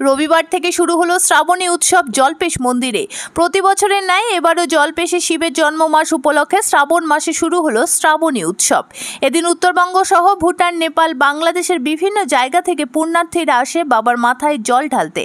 রবিবার থেকে শুরু হলো শ্রাবণী উৎসব জলপেশ মন্দিরে। প্রতি বছরের ন্যায় এবারও জলপেশে শিবের জন্ম মাস উপলক্ষে শ্রাবণ মাসে শুরু হলো শ্রাবণী উৎসব। এদিন উত্তরবঙ্গ সহ ভুটান, নেপাল, বাংলাদেশের বিভিন্ন জায়গা থেকে পুণ্যার্থীরা আসে বাবার মাথায় জল ঢালতে।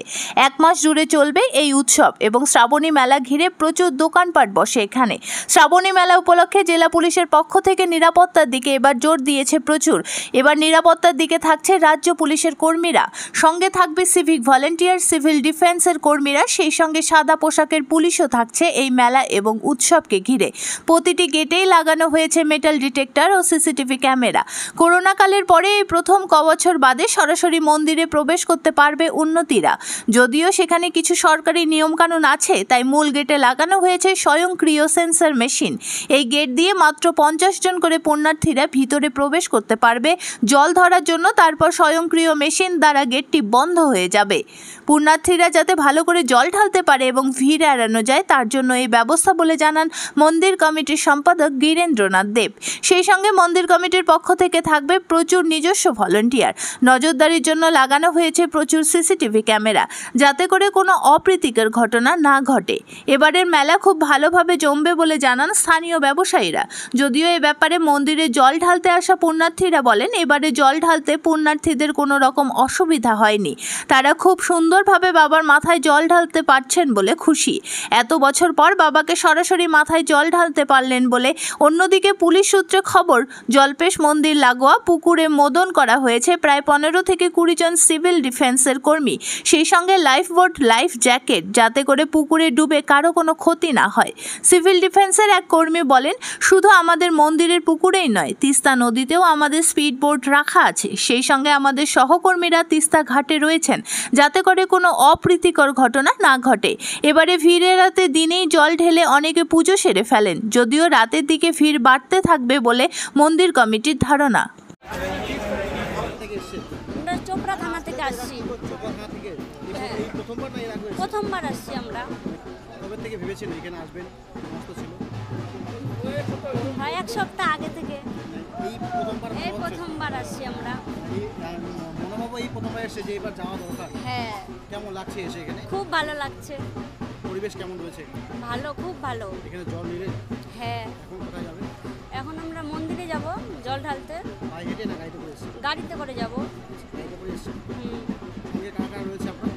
এক মাস জুড়ে চলবে এই উৎসব এবং শ্রাবণী মেলা ঘিরে প্রচুর দোকানপাট বসে এখানে। শ্রাবণী মেলা উপলক্ষে জেলা পুলিশের পক্ষ থেকে নিরাপত্তার দিকে এবার জোর দিয়েছে প্রচুর। এবার নিরাপত্তার দিকে থাকছে রাজ্য পুলিশের কর্মীরা, সঙ্গে থাকবে সিভিক ভলেন্টিয়ার, সিভিল ডিফেন্সের কর্মীরা, সেই সঙ্গে সাদা পোশাকের পুলিশও থাকছে এই মেলা এবং উৎসবকে ঘিরে। প্রতিটি গেটেই লাগানো হয়েছে মেটাল ডিটেক্টর ও সিসিটিভি ক্যামেরা। করোনাকালের পরে এই প্রথম কবছর বাদে সরাসরি মন্দিরে প্রবেশ করতে পারবে উন্নতিরা। যদিও সেখানে কিছু সরকারি নিয়মকানুন আছে, তাই মূল গেটে লাগানো হয়েছে স্বয়ংক্রিয় সেন্সর মেশিন। এই গেট দিয়ে মাত্র 50 জন করে পুণ্যার্থীরা ভিতরে প্রবেশ করতে পারবে জল ধরার জন্য। তারপর স্বয়ংক্রিয় মেশিন দ্বারা গেটটি বন্ধ হয়ে যাবে। পুণ্যার্থীরা যাতে ভালো করে জল ঢালতে পারে এবং ভিড় এড়ানো যায় তার জন্য এই ব্যবস্থা বলে জানান মন্দির কমিটির সম্পাদক গিরেন্দ্রনাথ দেব। সেই সঙ্গে মন্দির কমিটির পক্ষ থেকে থাকবে প্রচুর নিজস্ব ভলেন্টিয়ার। নজরদারির জন্য লাগানো হয়েছে প্রচুর সিসিটিভি ক্যামেরা, যাতে করে কোনো অপ্রীতিকর ঘটনা না ঘটে। এবারের মেলা খুব ভালোভাবে জমবে বলে জানান স্থানীয় ব্যবসায়ীরা। যদিও এ ব্যাপারে মন্দিরে জল ঢালতে আসা পুণ্যার্থীরা বলেন এবারে জল ঢালতে পুণ্যার্থীদের কোনো রকম অসুবিধা হয়নি। তারা খুব সুন্দরভাবে বাবার মাথায় জল ঢালতে পারছেন বলে খুশি। এত বছর পর বাবাকে সরাসরি মাথায় জল ঢালতে পারলেন বলে। অন্যদিকে পুলিশ সূত্রে খবর, জলপেশ মন্দির লাগোয়া পুকুরে মোদন করা হয়েছে প্রায় 15 থেকে 20 জন সিভিল ডিফেন্সের কর্মী, সেই সঙ্গে লাইফ বোট, লাইফ জ্যাকেট, যাতে করে পুকুরে ডুবে কারো কোনো ক্ষতি না হয়। সিভিল ডিফেন্সের এক কর্মী বলেন, শুধু আমাদের মন্দিরের পুকুরেই নয়, তিস্তা নদীতেও আমাদের স্পিড বোট রাখা আছে। সেই সঙ্গে আমাদের সহকর্মীরা তিস্তা ঘাটে রয়েছেন, যাতে করে কোনো অপ্রীতিকর ঘটনা না ঘটে। এবারে ভিড় এড়াতে দিনেই জল ঢেলে অনেকে পুজো সেরে ফেলেন, যদিও রাতের দিকে ভিড় বাড়তে থাকবে বলে মন্দির কমিটির ধারণা। চোপড়া থানা থেকে আসছি। প্রথমবার আসছি আমরা। হয় এক সপ্তাহ আগে থেকে। এই প্রথমবার আসছি আমরা। হ্যাঁ, কেমন লাগছে এসে এখানে? খুব ভালো লাগছে। পরিবেশ কেমন রয়েছে? ভালো, খুব ভালো। এখানে জল নিলে? হ্যাঁ। এখন কোথায় যাবে? এখন আমরা মন্দিরে যাব জল ঢালতে। পায়ে হেঁটে না গাড়িতে করে এসেছেন? গাড়িতে করে যাব। গাড়িতে করে এসেছেন? সঙ্গে কারা কারা রয়েছে আপনার?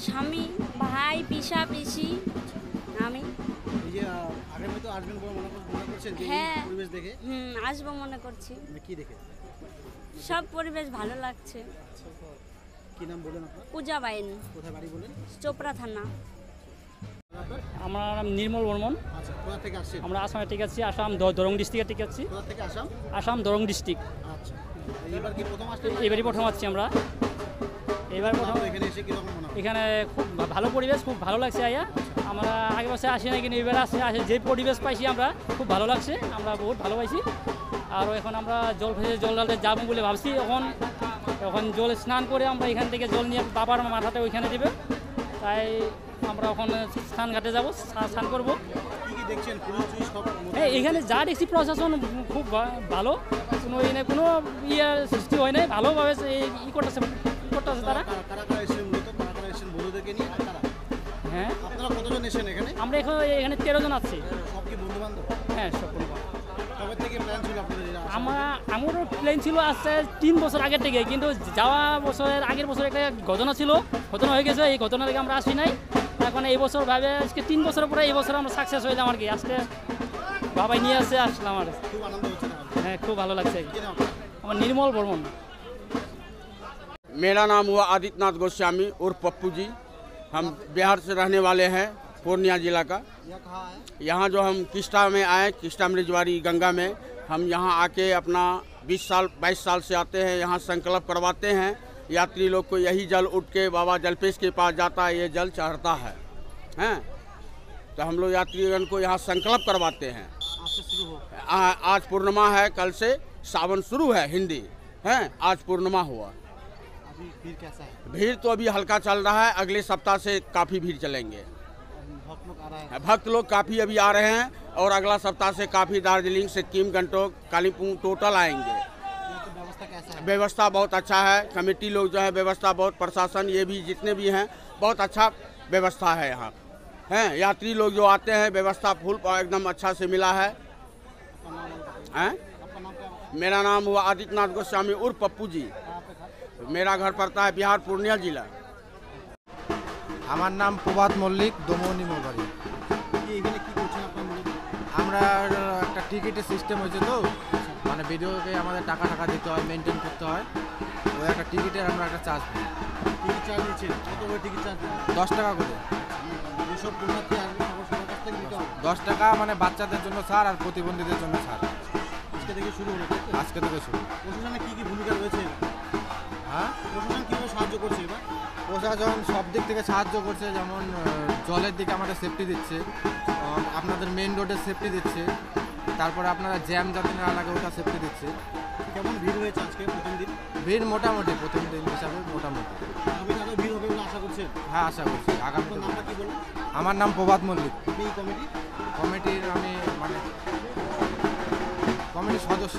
স্বামী, ভাই, পিসা, পিসি, আমি। এই যে আগামী তো আসবেন বলে মনে করছেন যে এই পরিবেশ দেখে? আসবো মনে করছি। কি দেখে? সব পরিবেশ ভালো লাগছে। কি নাম বলেন আপনার? পূজা বাইন। কোথায় বাড়ি বলেন? চোপড়া থানা। আমার নাম নির্মল বর্মন। আচ্ছা, কোথা থেকে আসছেন? আমরা আসামে ঠিক আছি, আসাম দরং ডিস্ট্রিক্টে ঠিক আছি। কোথা থেকে আসাম? আসাম দরং ডিস্ট্রিক্ট। আচ্ছা, এবার কি প্রথম আসছেন? এবারই প্রথম আসছি আমরা। এবার প্রথম। এখানে এসে কি রকম মনে হয়? এখানে খুব ভালো পরিবেশ, খুব ভালো লাগছে আয়া। আমরা আগে বছর আসি না, কিন্তু এবার আসে যে পরিবেশ পাইছি আমরা খুব ভালো লাগছে, আমরা বহুত ভালো পাইছি। আর এখন আমরা জল ঢালতে যাবো বলে ভাবছি। এখন জল স্নান করে আমরা এখান থেকে জল নিয়ে বাবার মাথাতে ওইখানে দেবে, তাই আমরা ওখানে স্নান ঘাটে যাবো, স্নান করবো। হ্যাঁ, এখানে যা দেখছি প্রশাসন খুব ভালো, কোনো সৃষ্টি হয় নাই, ভালোভাবে করতেছে তারা। হ্যাঁ, আমরা এখানে 13 জন আছি। হ্যাঁ, সব আমারও প্ল্যান ছিল আসছে 3 বছর আগের থেকে, কিন্তু আগের বছর একটা ঘটনা ছিল, ঘটনা হয়ে গেছে। এই ঘটনা থেকে আমরা আসি নাই। এখন এই বছর ভাবে আজকে 3 বছরের পরে এই বছর আমরা সাকসেস হইলাম আর কি। আজকে বাবাই নিয়ে আসে আসলাম আর। হ্যাঁ, খুব ভালো লাগছে। আমার নির্মল বর্মন। मेरा नाम हुआ आदित्यनाथ गोस्वामी और पप्पू जी। हम बिहार से रहने वाले हैं, पूर्णिया जिला का। यहाँ जो हम किस्टा में आए, किस्टा मृजवारी गंगा में, हम यहाँ आके अपना 22 साल से आते हैं, यहाँ संकल्प करवाते हैं। यात्री लोग को यही जल उठ के बाबा जलपेश के पास जाता है, ये जल चढ़ता है। हैं, तो हम लोग यात्रीगण को यहाँ संकल्प करवाते हैं। आज पूर्णिमा है, कल से सावन शुरू है हिंदी। हैं, आज पूर्णिमा हुआ। भीड़ कैसा है? भीड़ तो अभी हल्का चल रहा है, अगले सप्ताह से काफ़ी भीड़ चलेंगे। भक्त लोग काफ़ी अभी आ रहे हैं और अगला सप्ताह से काफ़ी दार्जिलिंग, सिक्किम, गंटोक, कालीपुंग टोटल आएंगे। व्यवस्था कैसा है? व्यवस्था बहुत अच्छा है। कमेटी लोग जो है व्यवस्था बहुत, प्रशासन ये भी जितने भी हैं बहुत अच्छा व्यवस्था है यहाँ हैं। यात्री लोग जो आते हैं व्यवस्था फुल एकदम अच्छा से मिला है। हैं? मेरा नाम हुआ आदित्यनाथ गोस्वामी उर्फ पप्पू जी। मेरा घर पड़ता है बिहार पूर्णिया जिला। আমার নাম প্রভাত মল্লিক, দমনি মোবাড়ি। এখানে কি করছেন আপনার মূলত? আমরা একটা টিকিটের সিস্টেম হয়েছে তো, মানে ভিডিওকে আমাদের টাকা টাকা দিতে হয়, মেনটেন করতে হয়। ওই একটা টিকিটের আমরা একটা চার্জ দিই। টিকিট চার্জ দিচ্ছেন? কত করে টিকিট চার্জ দেন? 10 টাকা করে। যেসব পুণ্যার্থী আসবে সবার কাছ থেকে নিতে হবে। 10 টাকা মানে বাচ্চাদের জন্য ছাড় আর প্রতিবন্ধীদের জন্য ছাড়। আজকে থেকে শুরু হলো, তাই তো? আজকে থেকে শুরু। প্রশাসনের কি কি ভূমিকা রয়েছে? হ্যাঁ, প্রশাসন কীভাবে সাহায্য করছে এবার? প্রশাসন সব দিক থেকে সাহায্য করছে, যেমন জলের দিকে আমাদের সেফটি দিচ্ছে, আপনাদের মেন রোডের সেফটি দিচ্ছে, তারপরে আপনারা জ্যাম যাতে না লাগে ওটা সেফটি দিচ্ছে। কেমন ভিড় হয়েছে আজকে প্রথম দিন? ভিড় মোটামুটি প্রথম দিন হিসাবে মোটামুটি। আমি আরও ভিড় হবে বলে আশা করছেন? হ্যাঁ, আশা করছি আগামী। আপনার নামটা কি বলুন? আমার নাম প্রভাত মল্লিক। আপনি এই কমিটি কমিটির আমি মানে কমিটির সদস্য।